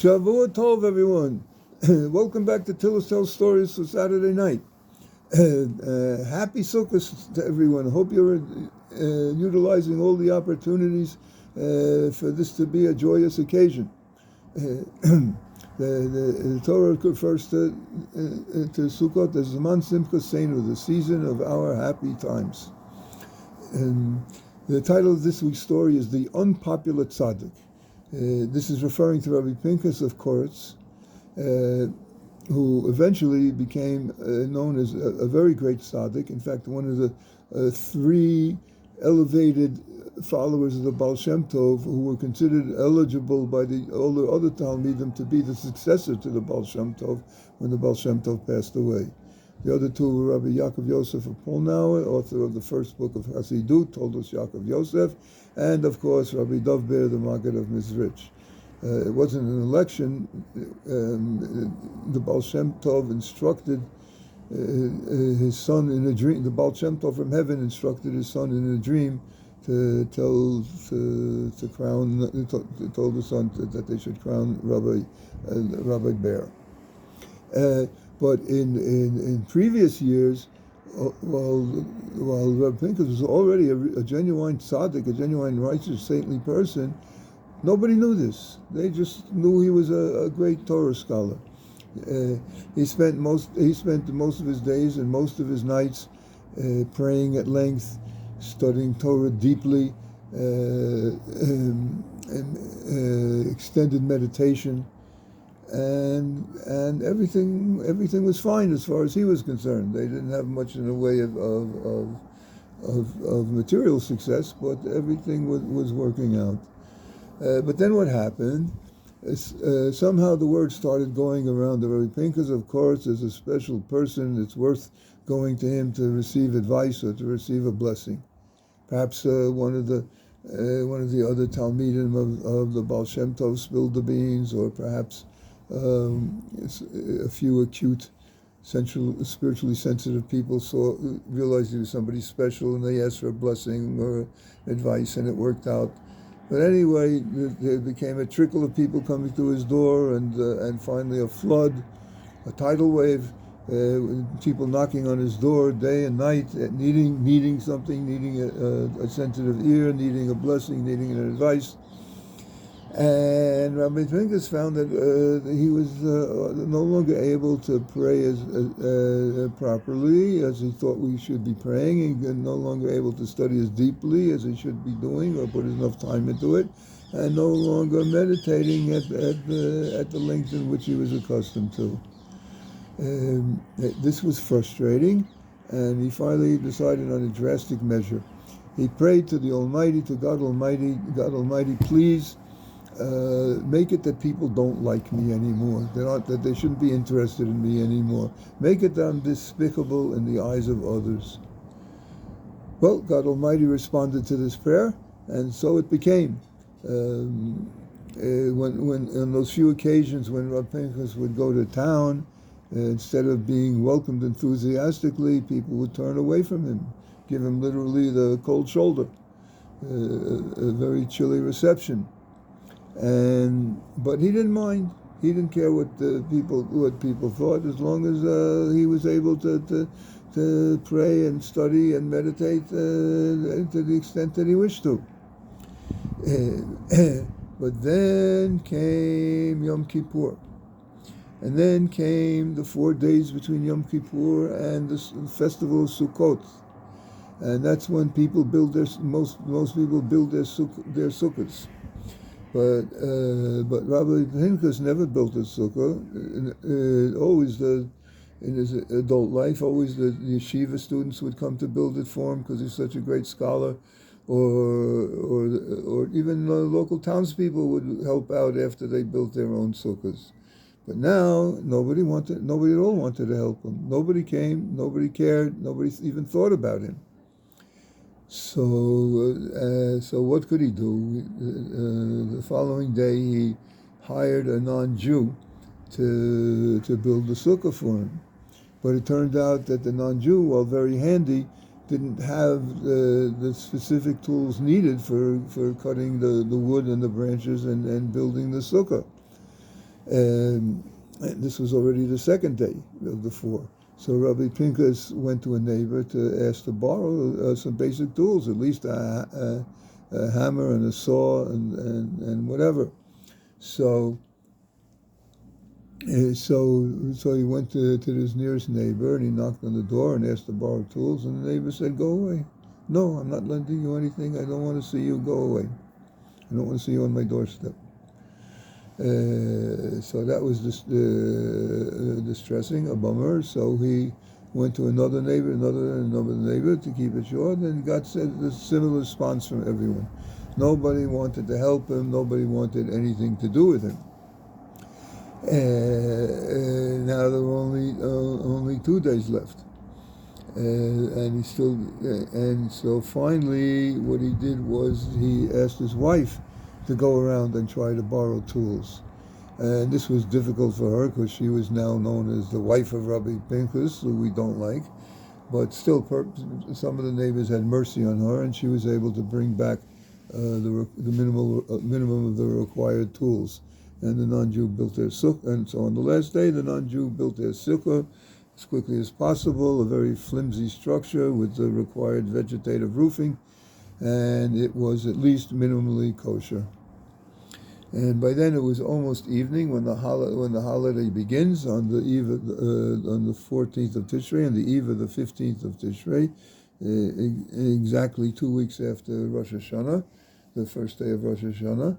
Shavua Tov, everyone. Welcome back to Tillis Tells Stories for Saturday night. Happy Sukkot to everyone. Hope you're utilizing all the opportunities for this to be a joyous occasion. The Torah refers to Sukkot as Zaman Simcha Seinu, the season of our happy times. The title of this week's story is The Unpopular Tzadik. This is referring to Rabbi Pinchas of Koretz, who eventually became known as a very great tzaddik. In fact, one of the three elevated followers of the Baal Shem Tov who were considered eligible by all the other Talmidim to be the successor to the Baal Shem Tov when the Baal Shem Tov passed away. The other two were Rabbi Yaakov Yosef of Polnauer, author of the first book of Hasidut, Toldos Yaakov Yosef, and of course Rabbi Dov Ber, the Maggid of Mizrich. It wasn't an election. The Baal Shem Tov instructed his son in a dream. The Baal Shem Tov from heaven instructed his son in a dream to told the son that they should crown Rabbi Ber. But in previous years, while Rabbi Pinchas was already a genuine tzaddik, a genuine righteous, saintly person, nobody knew this. They just knew he was a great Torah scholar. He spent most of his days and most of his nights praying at length, studying Torah deeply, extended meditation. And everything was fine as far as he was concerned. They didn't have much in the way of material success, but everything was working out. But then what happened? Somehow the word started going around that Rabbi Pinchas of Koretz is a special person. It's worth going to him to receive advice or to receive a blessing. Perhaps one of the other Talmidim of the Baal Shem Tov spilled the beans, or perhaps a few acute, spiritually sensitive people realized he was somebody special, and they asked for a blessing or advice, and it worked out. But anyway, there became a trickle of people coming to his door, and finally a flood, a tidal wave, people knocking on his door day and night, needing something, needing a sensitive ear, needing a blessing, needing an advice. And Rabbi Pinchas found that he was no longer able to pray as properly as he thought we should be praying, and no longer able to study as deeply as he should be doing, or put enough time into it, and no longer meditating at the length in which he was accustomed to. This was frustrating, and he finally decided on a drastic measure. He prayed to the Almighty, to God Almighty, please, make it that people don't like me anymore, that they shouldn't be interested in me anymore. Make it that I'm despicable in the eyes of others. Well, God Almighty responded to this prayer, and so it became. When on those few occasions when Rabbi Pinchas would go to town, instead of being welcomed enthusiastically, people would turn away from him, give him literally the cold shoulder, a very chilly reception. But he didn't mind. He didn't care what people thought, as long as he was able to pray and study and meditate to the extent that he wished to. But then came Yom Kippur, and then came the 4 days between Yom Kippur and the festival of Sukkot, and that's when people build most people build their sukkahs. But Rabbi Pinchas never built a sukkah. In his adult life, always the yeshiva students would come to build it for him because he's such a great scholar, or even local townspeople would help out after they built their own sukkahs. But now nobody at all wanted to help him. Nobody came, nobody cared, nobody even thought about him. So what could he do? The following day, he hired a non-Jew to build the sukkah for him. But it turned out that the non-Jew, while very handy, didn't have the specific tools needed for cutting the wood and the branches and building the sukkah. And this was already the second day of the 4. So Rabbi Pinchas went to a neighbor to ask to borrow some basic tools, at least a hammer and a saw and whatever. So he went to his nearest neighbor and he knocked on the door and asked to borrow tools, and the neighbor said, "Go away. No, I'm not lending you anything. I don't want to see you. Go away. I don't want to see you on my doorstep." So that was distressing, a bummer. So he went to another neighbor to keep it short, and got a similar response from everyone. Nobody wanted to help him. Nobody wanted anything to do with him. Now there were only 2 days left, and so finally what he did was he asked his wife to go around and try to borrow tools. And this was difficult for her because she was now known as the wife of Rabbi Pinchas, who we don't like. But still, some of the neighbors had mercy on her, and she was able to bring back the minimum of the required tools. And the non-Jew built their sukkah. And so on the last day, the non-Jew built their sukkah as quickly as possible, a very flimsy structure with the required vegetative roofing, and it was at least minimally kosher. And by then it was almost evening when the holiday begins on the eve of on the 14th of Tishrei and the eve of the 15th of Tishrei, exactly 2 weeks after Rosh Hashanah, the first day of Rosh Hashanah,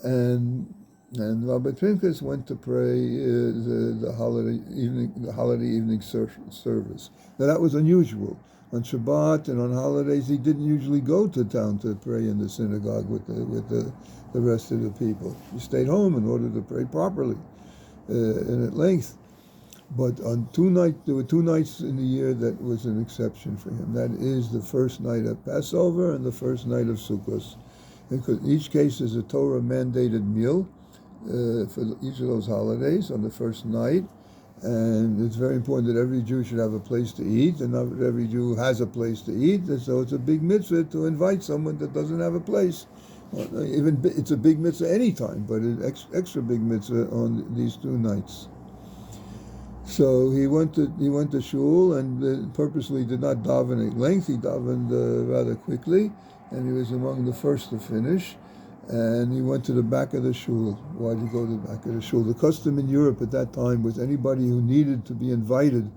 and Rabbi Pinchas went to pray the holiday evening service. Now that was unusual. On Shabbat and on holidays, he didn't usually go to town to pray in the synagogue with the rest of the people. He stayed home in order to pray properly and at length. But there were 2 nights in the year that was an exception for him. That is the first night of Passover and the first night of Sukkot. Because each case is a Torah mandated meal for each of those holidays on the first night. And it's very important that every Jew should have a place to eat, and not every Jew has a place to eat. And so it's a big mitzvah to invite someone that doesn't have a place. It's a big mitzvah any time, but it's extra big mitzvah on these 2 nights. So he went to shul and purposely did not daven at length. He davened rather quickly, and he was among the first to finish. And he went to the back of the shul. Why did he go to the back of the shul? The custom in Europe at that time was anybody who needed to be invited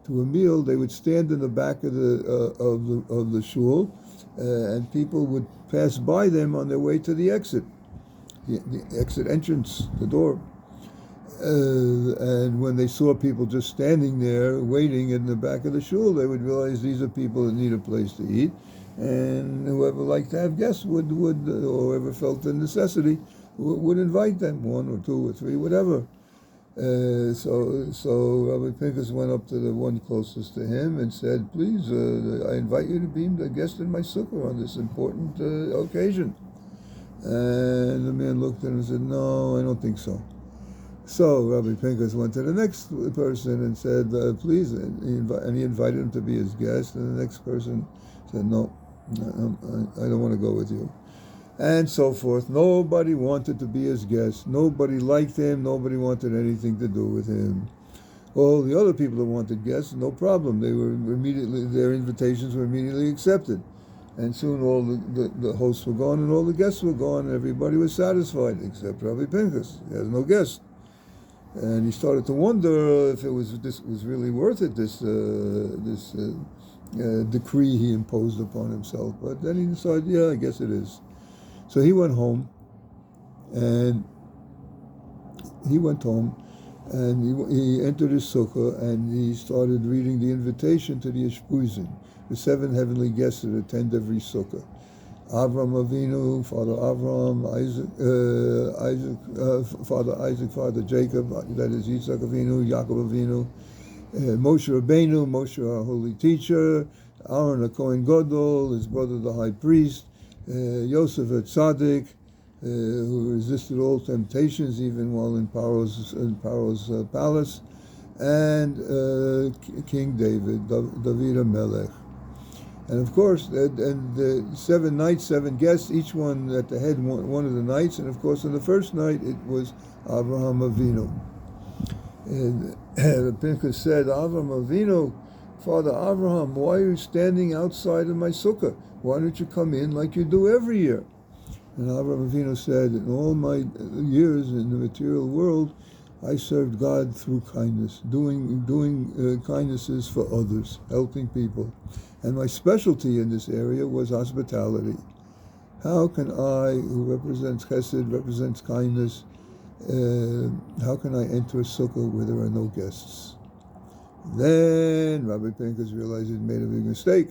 to a meal, they would stand in the back of the shul, and people would pass by them on their way to the exit, the exit entrance, the door. And when they saw people just standing there waiting in the back of the shul, they would realize these are people that need a place to eat. And whoever liked to have guests would or whoever felt the necessity would invite them, 1 or 2 or 3, whatever. So Rabbi Pinchas went up to the one closest to him and said, "Please, I invite you to be a guest in my sukkah on this important occasion." And the man looked at him and said, "No, I don't think so." So Rabbi Pinchas went to the next person and said, "Please," and he invited him to be his guest. And the next person said, "No, I don't want to go with you." And so forth. Nobody wanted to be his guest. Nobody liked him. Nobody wanted anything to do with him. All the other people that wanted guests, no problem. Their invitations were immediately accepted. And soon all the hosts were gone and all the guests were gone. And everybody was satisfied except Rabbi Pinchas. He has no guests. And he started to wonder if this was really worth it, this decree he imposed upon himself. But then he decided, yeah, I guess it is. So he went home, and he entered his sukkah, and he started reading the invitation to the Ishpuzim, the 7 heavenly guests that attend every sukkah. Avram Avinu, Father Avram, Father Isaac, Father Jacob, that is Yitzhak Avinu, Yaakov Avinu, Moshe Rabbeinu, Moshe our holy teacher, Aaron a Kohen Gadol, his brother the high priest, Yosef a Tzadik, who resisted all temptations even while in Paro's palace, and King David, David Melech. And of course, and the 7 nights, 7 guests, each one at the head one of the nights. And of course, on the first night, it was Avraham Avinu. And Pinchas said, Avraham Avinu, Father Avraham, why are you standing outside of my sukkah? Why don't you come in like you do every year? And Avraham Avinu said, in all my years in the material world, I served God through kindness, doing kindnesses for others, helping people. And my specialty in this area was hospitality. How can I, who represents chesed, represents kindness, how can I enter a sukkah where there are no guests? Then Rabbi Pinchas realized he'd made a big mistake,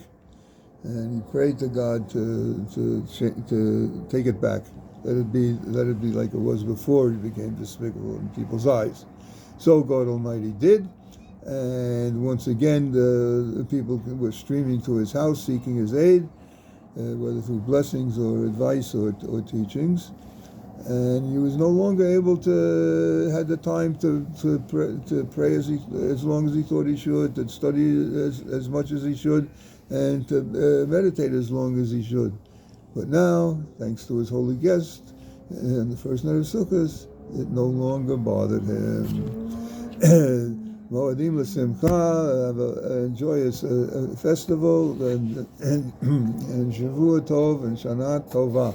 and he prayed to God to take it back. Let it be like it was before it became despicable in people's eyes. So God Almighty did, and once again the people were streaming to his house seeking his aid, whether through blessings or advice or teachings. And he was no longer able to had the time to pray as long as he thought he should, to study as much as he should, and to meditate as long as he should. But now, thanks to his holy guest and the first night of Sukkot, it no longer bothered him. Moadim l'simcha, have a joyous festival, and Shavua Tov and Shana Tova.